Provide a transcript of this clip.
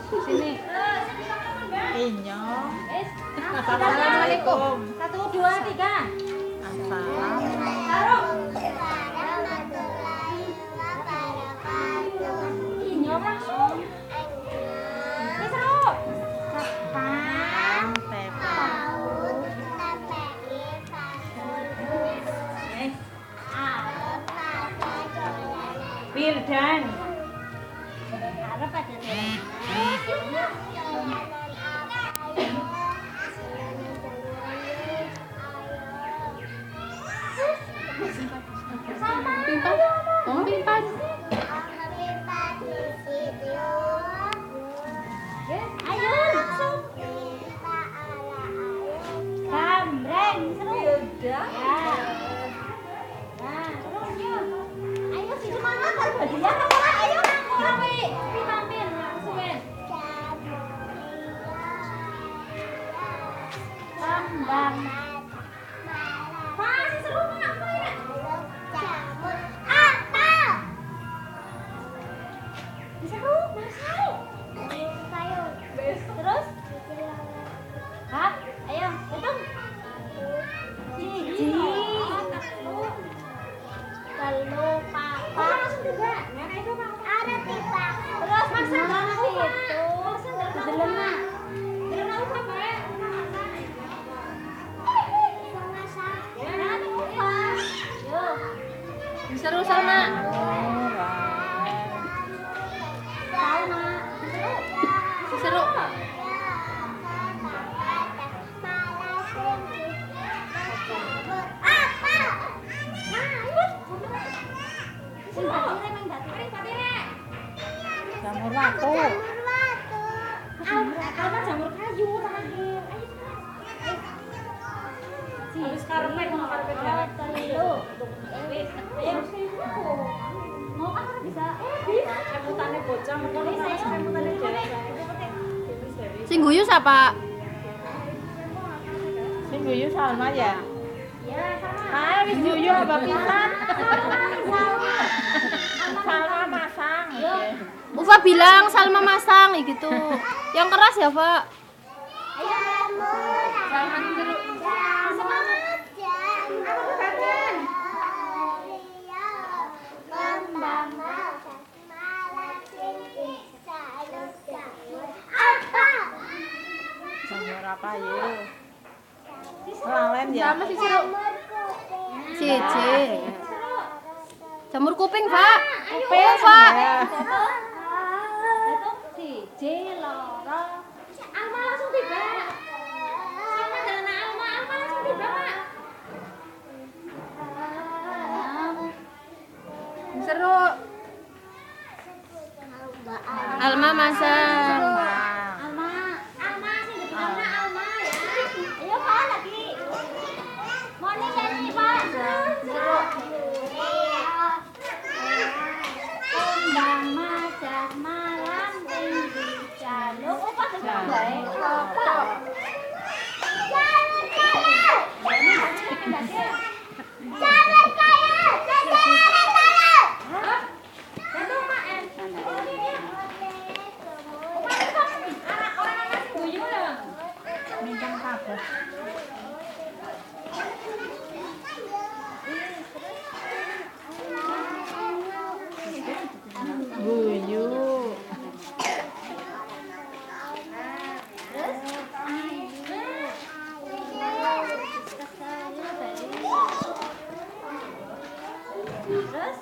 Sini. Inyo. Assalamualaikum. 1, 2, 3. Assalam. Taruh. Inyo langsung. Seru. Firdan. Arep ada jalan. Pimpas. Oh, pimpas. Ayo langsung. Gambreng seru. Ya. Nah, terus yuk. Ayo si semangat kalau bajunya kamu lah. Ayo nganggur wi. Pimampir langsung. Kembang. Masih seru mak apa ya? Apel. Seru, masuk. Terus? Hah? Ayo, hitung. Siji. Telu, papat. Langsung tiga. Ada tiga. Terus masak banget itu. Delena. Delena upah bae. Yuk. Seru Salma. Salma. Seru. Jamur watu. Alma jamur kayu terakhir. Ayo. Karpet mau karpet jalan. Telu. Ayo. Mau apa bisa? Bisa. Remutane bocah, mereka remutane Sing guyu siapa? Sing guyu Salma ya? Ya, sama. Ah, wis guyu apa pisan? Salma masang. Ufa bilang Salma masang gitu. Yang keras ya, Pak. Ayo kamu. Salma seru. Semangat. Apa bagian? Jamur apa ya? Orang lain ya? Sama sih seru. Cici. Jamur kuping, Pak. Kuping, Pak. Datuk siji loro. Alma langsung tiba. Sama dengan Alma langsung tiba, Pak. Seru. Alma masang. Alma sing dipilihna Alma ya. Ayo Pak lagi. Morning nyanyi Pak. Seru. Kembang masak malam tinggi jaluk. Oh Pak seru bae. Pak. Minjam kabeh. Guyu. Terus